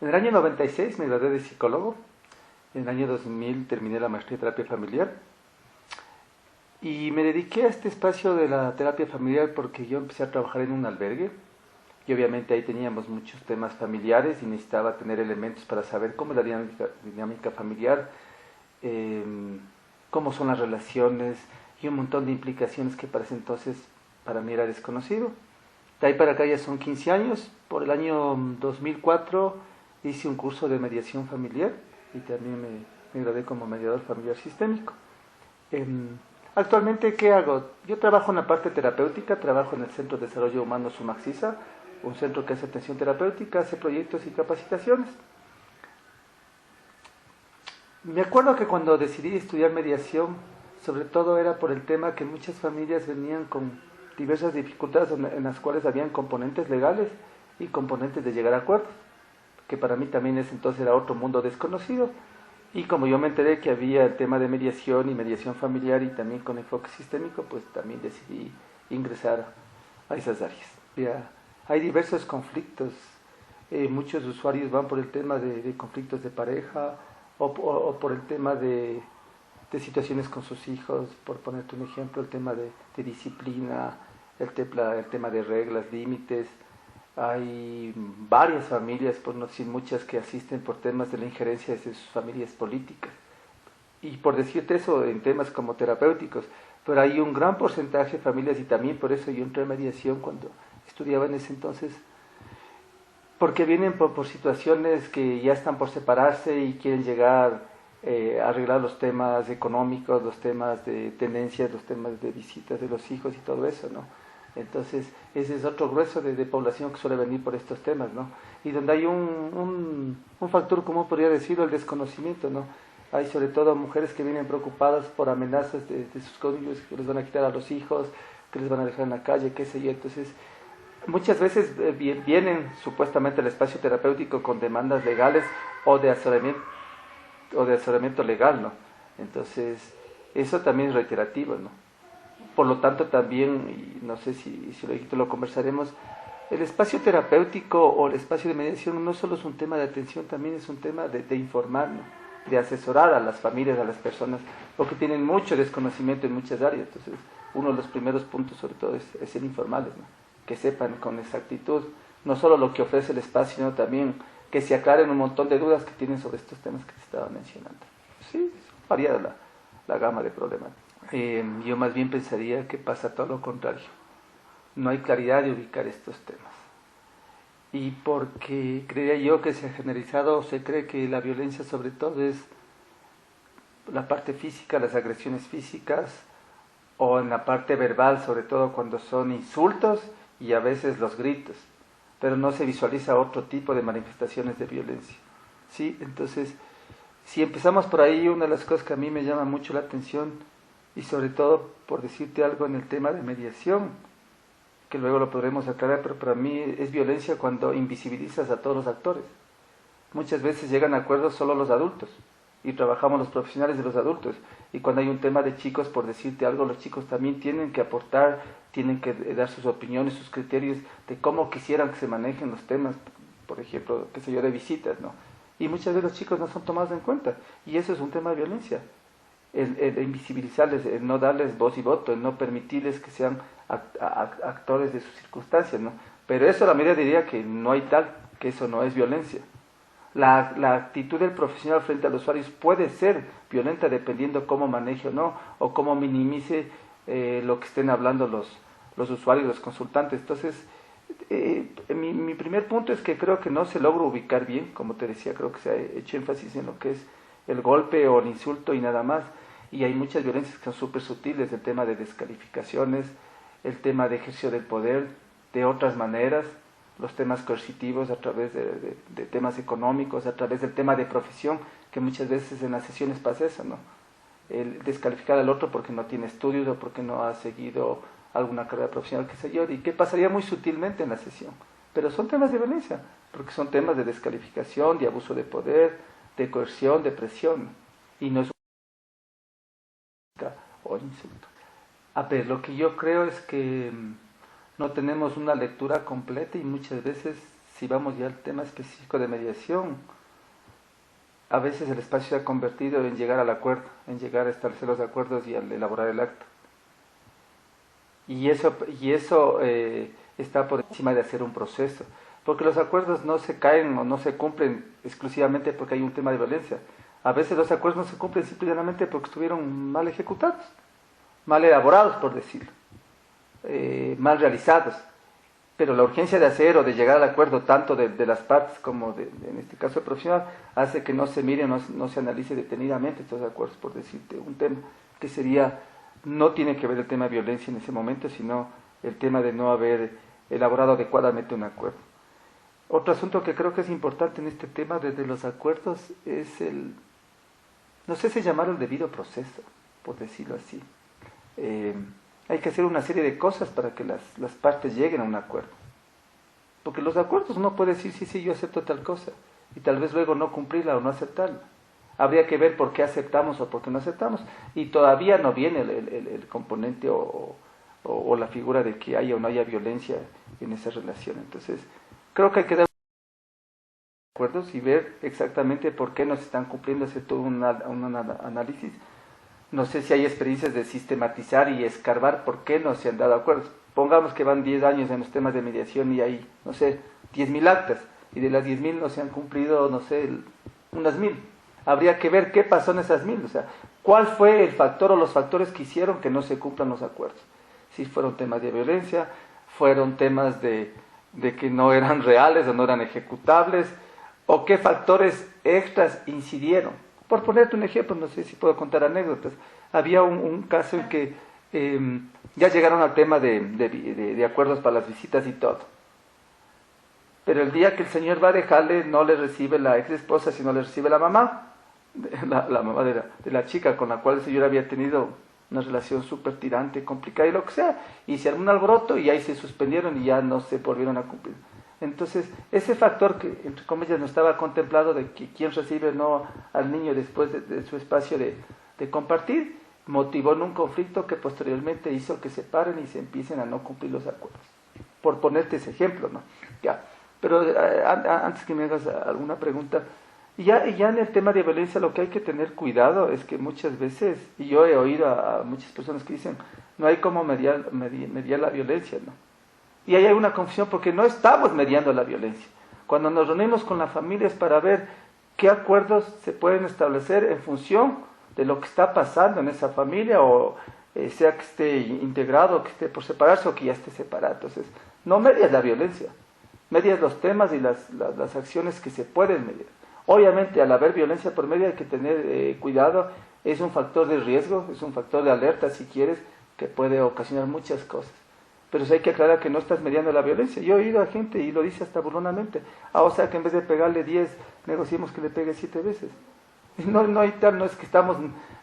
En el año 96 me gradué de psicólogo, en el año 2000 terminé la maestría de terapia familiar y me dediqué a este espacio de la terapia familiar porque yo empecé a trabajar en un albergue y obviamente ahí teníamos muchos temas familiares y necesitaba tener elementos para saber cómo es la dinámica familiar, eh, cómo son las relaciones y un montón de implicaciones que para ese entonces para mí era desconocido. De ahí para acá ya son 15 años. Por el año 2004 hice un curso de mediación familiar y también me gradué como mediador familiar sistémico. Eh, Actualmente, ¿qué hago? Yo trabajo en la parte terapéutica, trabajo en el Centro de Desarrollo Humano Sumaxisa, un centro que hace atención terapéutica, hace proyectos y capacitaciones. Me acuerdo que cuando decidí estudiar mediación, sobre todo era por el tema que muchas familias venían con diversas dificultades en las cuales habían componentes legales y componentes de llegar a acuerdos, que para mí también ese entonces era otro mundo desconocido. Y como yo me enteré que había el tema de mediación y mediación familiar y también con enfoque sistémico, pues también decidí ingresar a esas áreas. Ya, hay diversos conflictos. Muchos usuarios van por el tema de conflictos de pareja o por el tema de situaciones con sus hijos, por ponerte un ejemplo, el tema de disciplina, el tema de reglas, límites. Hay varias familias, por no decir muchas, que asisten por temas de la injerencia de sus familias políticas. Y por decirte eso, en temas como terapéuticos, pero hay un gran porcentaje de familias, y también por eso yo entré en mediación cuando estudiaba en ese entonces, porque vienen por situaciones que ya están por separarse y quieren llegar a arreglar los temas económicos, los temas de tenencias, los temas de visitas de los hijos y todo eso, ¿no? Entonces, ese es otro grueso de población que suele venir por estos temas, ¿no? Y donde hay un factor común, podría decirlo, el desconocimiento, ¿no? Hay sobre todo mujeres que vienen preocupadas por amenazas de sus cónyuges, que les van a quitar a los hijos, que les van a dejar en la calle, qué sé yo. Entonces, muchas veces vienen supuestamente al espacio terapéutico con demandas legales o de asesoramiento legal, ¿no? Entonces, eso también es reiterativo, ¿no? Por lo tanto, también, y no sé si lo conversaremos, el espacio terapéutico o el espacio de mediación no solo es un tema de atención, también es un tema de informar, ¿no? De asesorar a las familias, a las personas, porque tienen mucho desconocimiento en muchas áreas. Entonces, uno de los primeros puntos, sobre todo, es ser informales, ¿no? Que sepan con exactitud no solo lo que ofrece el espacio, sino también que se aclaren un montón de dudas que tienen sobre estos temas que te estaba mencionando. Sí, es variada la gama de problemas. Yo más bien pensaría que pasa todo lo contrario. No hay claridad de ubicar estos temas. Y porque creía yo que se ha generalizado o se cree que la violencia sobre todo es la parte física, las agresiones físicas, o en la parte verbal, sobre todo cuando son insultos y a veces los gritos, pero no se visualiza otro tipo de manifestaciones de violencia. ¿Sí? Entonces, si empezamos por ahí, una de las cosas que a mí me llama mucho la atención, y sobre todo por decirte algo en el tema de mediación, que luego lo podremos aclarar, pero para mí es violencia cuando invisibilizas a todos los actores. Muchas veces llegan a acuerdos solo los adultos y trabajamos los profesionales de los adultos. Y cuando hay un tema de chicos, por decirte algo, los chicos también tienen que aportar, tienen que dar sus opiniones, sus criterios de cómo quisieran que se manejen los temas, por ejemplo, qué sé yo, de visitas, ¿no? Y muchas veces los chicos no son tomados en cuenta. Y eso es un tema de violencia. El invisibilizarles, el no darles voz y voto, el no permitirles que sean actores de sus circunstancias, ¿no? Pero eso la mayoría diría que no hay tal, que eso no es violencia. La actitud del profesional frente a los usuarios puede ser violenta dependiendo cómo maneje o no, o cómo minimice lo que estén hablando los usuarios, los consultantes. Entonces, mi primer punto es que creo que no se logra ubicar bien, como te decía, creo que se ha hecho énfasis en lo que es el golpe o el insulto y nada más, y hay muchas violencias que son súper sutiles, el tema de descalificaciones, el tema de ejercicio del poder de otras maneras, los temas coercitivos a través de temas económicos, a través del tema de profesión, que muchas veces en las sesiones pasa eso, ¿no? El descalificar al otro porque no tiene estudios o porque no ha seguido alguna carrera profesional, qué sé yo, y que pasaría muy sutilmente en la sesión. Pero son temas de violencia, porque son temas de descalificación, de abuso de poder, de coerción, de presión, y no es o insulto. A ver, lo que yo creo es que no tenemos una lectura completa y muchas veces si vamos ya al tema específico de mediación, a veces el espacio se ha convertido en llegar al acuerdo, en llegar a establecer los acuerdos y al elaborar el acto. Y eso está por encima de hacer un proceso, porque los acuerdos no se caen o no se cumplen exclusivamente porque hay un tema de violencia. A veces los acuerdos no se cumplen simplemente porque estuvieron mal ejecutados, mal elaborados, por decirlo, mal realizados. Pero la urgencia de hacer o de llegar al acuerdo tanto de las partes como en este caso el profesional hace que no se mire, no se analice detenidamente estos acuerdos, por decirte un tema que sería, no tiene que ver el tema de violencia en ese momento, sino el tema de no haber elaborado adecuadamente un acuerdo. Otro asunto que creo que es importante en este tema desde los acuerdos es no sé si llamarlo el debido proceso, por decirlo así. Hay que hacer una serie de cosas para que las partes lleguen a un acuerdo. Porque los acuerdos uno puede decir, sí, yo acepto tal cosa, y tal vez luego no cumplirla o no aceptarla. Habría que ver por qué aceptamos o por qué no aceptamos, y todavía no viene el componente o la figura de que haya o no haya violencia en esa relación. Entonces, creo que hay que dar acuerdos y ver exactamente por qué no se están cumpliendo, hacer todo un análisis. No sé si hay experiencias de sistematizar y escarbar por qué no se han dado acuerdos. Pongamos que van 10 años en los temas de mediación y hay, no sé, 10.000 actas, y de las 10.000 no se han cumplido, no sé, unas 1.000. Habría que ver qué pasó en esas 1.000, o sea, cuál fue el factor o los factores que hicieron que no se cumplan los acuerdos. Si fueron temas de violencia, fueron temas de que no eran reales o no eran ejecutables, o qué factores extras incidieron. Por ponerte un ejemplo, no sé si puedo contar anécdotas. Había un caso en que ya llegaron al tema de acuerdos para las visitas y todo. Pero el día que el señor va a dejarle, no le recibe la ex esposa, sino le recibe la mamá, la mamá de la chica con la cual el señor había tenido una relación súper tirante, complicada y lo que sea. Y se armó un alboroto y ahí se suspendieron y ya no se volvieron a cumplir. Entonces, ese factor que, entre comillas, no estaba contemplado de que quién recibe no al niño después de su espacio de compartir, motivó en un conflicto que posteriormente hizo que se paren y se empiecen a no cumplir los acuerdos. Por ponerte ese ejemplo, ¿no? Ya. Pero antes que me hagas alguna pregunta, ya en el tema de violencia lo que hay que tener cuidado es que muchas veces, y yo he oído a muchas personas que dicen, no hay cómo mediar la violencia, ¿no? Y ahí hay una confusión porque no estamos mediando la violencia. Cuando nos reunimos con la familia es para ver qué acuerdos se pueden establecer en función de lo que está pasando en esa familia, o sea que esté integrado, que esté por separarse o que ya esté separado. Entonces, no medias la violencia, medias los temas y las acciones que se pueden medir. Obviamente, al haber violencia por medio hay que tener cuidado, es un factor de riesgo, es un factor de alerta, si quieres, que puede ocasionar muchas cosas. Pero sí hay que aclarar que no estás mediando la violencia. Yo he oído a gente, y lo dice hasta burlonamente, o sea que en vez de pegarle 10, negociemos que le pegue 7 veces. No es que estamos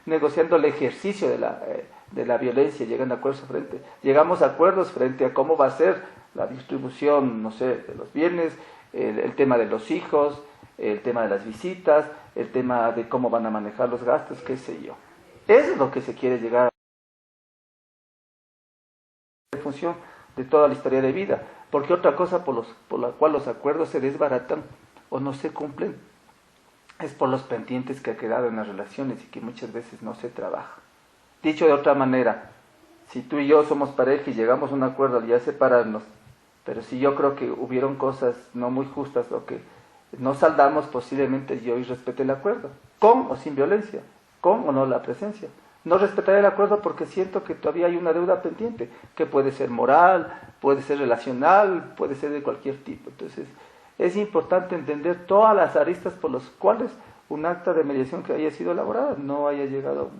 negociando el ejercicio de la violencia, llegamos a acuerdos frente a cómo va a ser la distribución, no sé, de los bienes, el tema de los hijos, el tema de las visitas, el tema de cómo van a manejar los gastos, qué sé yo. Eso es lo que se quiere llegar en función de toda la historia de vida, porque otra cosa por la cual los acuerdos se desbaratan o no se cumplen es por los pendientes que ha quedado en las relaciones y que muchas veces no se trabaja. Dicho de otra manera, si tú y yo somos pareja y llegamos a un acuerdo al ya separarnos, pero si yo creo que hubieron cosas no muy justas o que no saldamos, posiblemente yo respete el acuerdo, con o sin violencia, con o no la presencia. No respetaré el acuerdo porque siento que todavía hay una deuda pendiente, que puede ser moral, puede ser relacional, puede ser de cualquier tipo. Entonces, es importante entender todas las aristas por las cuales un acta de mediación que haya sido elaborada no haya llegado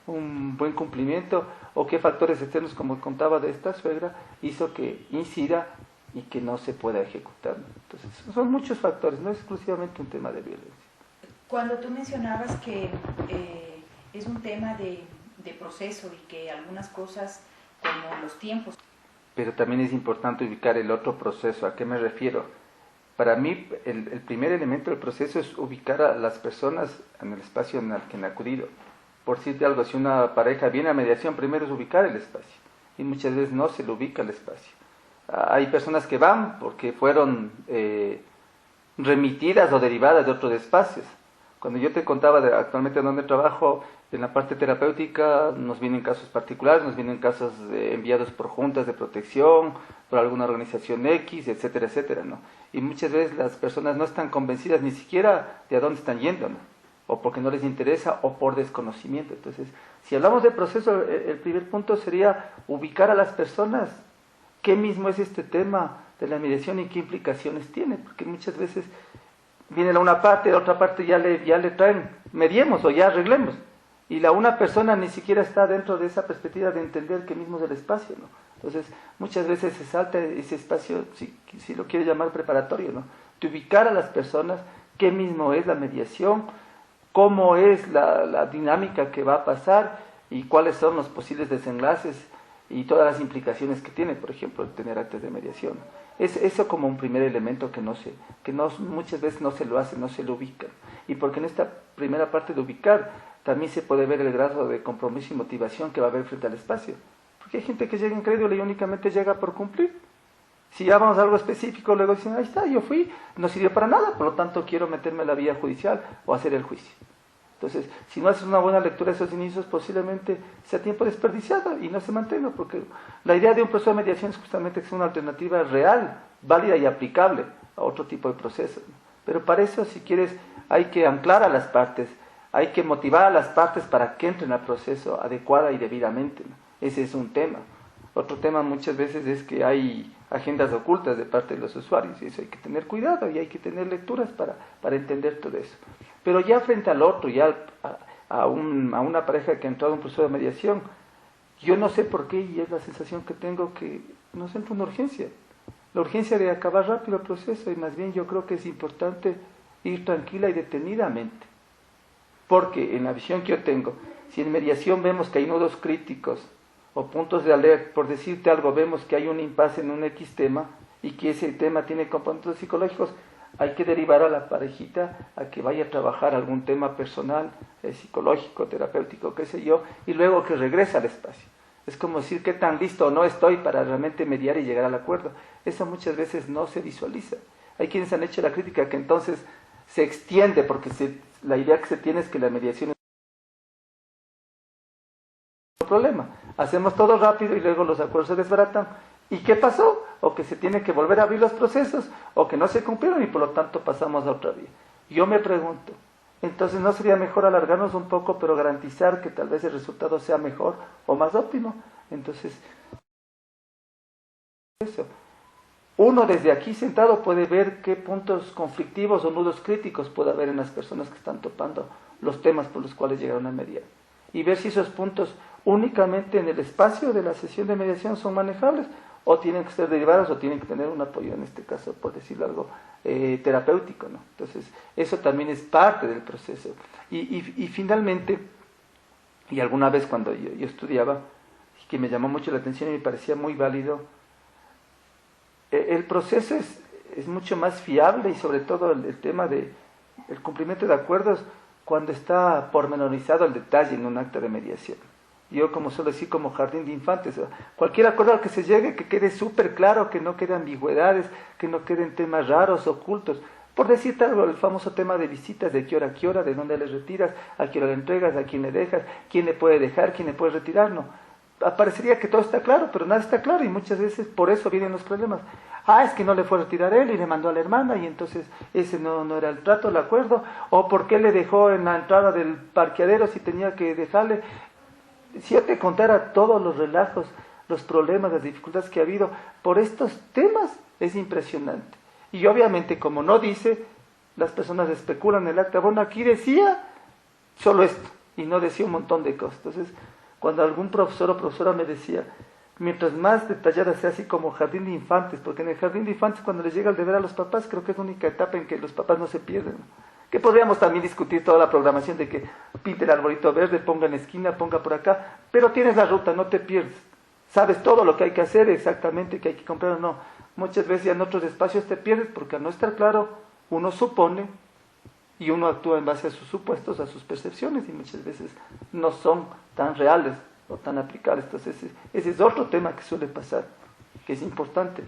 a un buen cumplimiento, o qué factores externos, como contaba de esta suegra, hizo que incida y que no se pueda ejecutar. Entonces, son muchos factores, no es exclusivamente un tema de violencia. Cuando tú mencionabas que es un tema de proceso y que algunas cosas, como los tiempos... Pero también es importante ubicar el otro proceso. ¿A qué me refiero? Para mí, el primer elemento del proceso es ubicar a las personas en el espacio en el que han acudido. Por decirte algo, si una pareja viene a mediación, primero es ubicar el espacio. Y muchas veces no se le ubica el espacio. Hay personas que van porque fueron remitidas o derivadas de otros espacios. Cuando yo te contaba actualmente donde trabajo, en la parte terapéutica nos vienen casos particulares, nos vienen casos enviados por juntas de protección, por alguna organización X, etcétera, etcétera, ¿no? Y muchas veces las personas no están convencidas ni siquiera de a dónde están yendo, ¿no? O porque no les interesa o por desconocimiento. Entonces, si hablamos de proceso, el primer punto sería ubicar a las personas qué mismo es este tema de la mediación y qué implicaciones tiene, porque muchas veces viene la una parte, la otra parte ya le traen, mediemos o ya arreglemos, y la una persona ni siquiera está dentro de esa perspectiva de entender qué mismo es el espacio, ¿no? Entonces, muchas veces se salta ese espacio, si lo quiere llamar preparatorio, ¿no? De ubicar a las personas qué mismo es la mediación, cómo es la dinámica que va a pasar y cuáles son los posibles desenlaces y todas las implicaciones que tiene, por ejemplo, el tener actos de mediación. Es eso como un primer elemento que muchas veces no se lo hace, no se lo ubica. Y porque en esta primera parte de ubicar también se puede ver el grado de compromiso y motivación que va a haber frente al espacio. Porque hay gente que llega incrédula y únicamente llega por cumplir. Si ya vamos a algo específico, luego dicen, ahí está, yo fui, no sirvió para nada, por lo tanto quiero meterme en la vía judicial o hacer el juicio. Entonces, si no haces una buena lectura de esos inicios, posiblemente sea tiempo desperdiciado y no se mantenga, porque la idea de un proceso de mediación es justamente que sea una alternativa real, válida y aplicable a otro tipo de procesos, ¿no? Pero para eso, si quieres, hay que anclar a las partes, hay que motivar a las partes para que entren al proceso adecuada y debidamente, ¿no? Ese es un tema. Otro tema muchas veces es que hay agendas ocultas de parte de los usuarios, y eso hay que tener cuidado y hay que tener lecturas para entender todo eso. Pero ya frente al otro, ya a una pareja que ha entrado en un proceso de mediación, yo no sé por qué, y es la sensación que tengo, que nos entra una urgencia. La urgencia de acabar rápido el proceso, y más bien yo creo que es importante ir tranquila y detenidamente. Porque en la visión que yo tengo, si en mediación vemos que hay nudos críticos o puntos de alerta, por decirte algo, vemos que hay un impasse en un X tema y que ese tema tiene componentes psicológicos, hay que derivar a la parejita a que vaya a trabajar algún tema personal, psicológico, terapéutico, qué sé yo, y luego que regrese al espacio. Es como decir qué tan listo o no estoy para realmente mediar y llegar al acuerdo. Eso muchas veces no se visualiza. Hay quienes han hecho la crítica que entonces se extiende, porque la idea que se tiene es que la mediación es un problema. Hacemos todo rápido y luego los acuerdos se desbaratan. ¿Y qué pasó? O que se tiene que volver a abrir los procesos, o que no se cumplieron y por lo tanto pasamos a otra vía. Yo me pregunto, entonces ¿no sería mejor alargarnos un poco, pero garantizar que tal vez el resultado sea mejor o más óptimo? Entonces, eso. Uno desde aquí sentado puede ver qué puntos conflictivos o nudos críticos puede haber en las personas que están topando los temas por los cuales llegaron a mediar. Y ver si esos puntos únicamente en el espacio de la sesión de mediación son manejables, o tienen que ser derivados, o tienen que tener un apoyo, en este caso, por decirlo algo, terapéutico, ¿no? Entonces, eso también es parte del proceso. Y finalmente, y alguna vez cuando yo estudiaba, que me llamó mucho la atención y me parecía muy válido, el proceso es mucho más fiable, y sobre todo el tema del cumplimiento de acuerdos, cuando está pormenorizado el detalle en un acta de mediación. Yo, como suelo decir, como jardín de infantes, cualquier acuerdo al que se llegue, que quede súper claro, que no quede ambigüedades, que no queden temas raros, ocultos. Por decirte algo, el famoso tema de visitas, de qué hora a qué hora, de dónde le retiras, a qué hora le entregas, a quién le dejas, quién le puede dejar, quién le puede retirar, no. Parecería que todo está claro, pero nada está claro, y muchas veces por eso vienen los problemas. Es que no le fue a retirar él y le mandó a la hermana, y entonces ese no era el trato, el acuerdo, o por qué le dejó en la entrada del parqueadero si tenía que dejarle. Si yo te contara todos los relajos, los problemas, las dificultades que ha habido por estos temas, es impresionante. Y obviamente, como no dice, las personas especulan el acta. Bueno, aquí decía solo esto, y no decía un montón de cosas. Entonces, cuando algún profesor o profesora me decía, mientras más detallada sea, así como jardín de infantes, porque en el jardín de infantes, cuando les llega el deber a los papás, creo que es la única etapa en que los papás no se pierden, ¿no? Que podríamos también discutir toda la programación de que pinte el arbolito verde, ponga en la esquina, ponga por acá, pero tienes la ruta, no te pierdes. Sabes todo lo que hay que hacer, exactamente que hay que comprar o no. Muchas veces en otros espacios te pierdes porque al no estar claro, uno supone y uno actúa en base a sus supuestos, a sus percepciones, y muchas veces no son tan reales o tan aplicables. Entonces ese es otro tema que suele pasar. que es importante.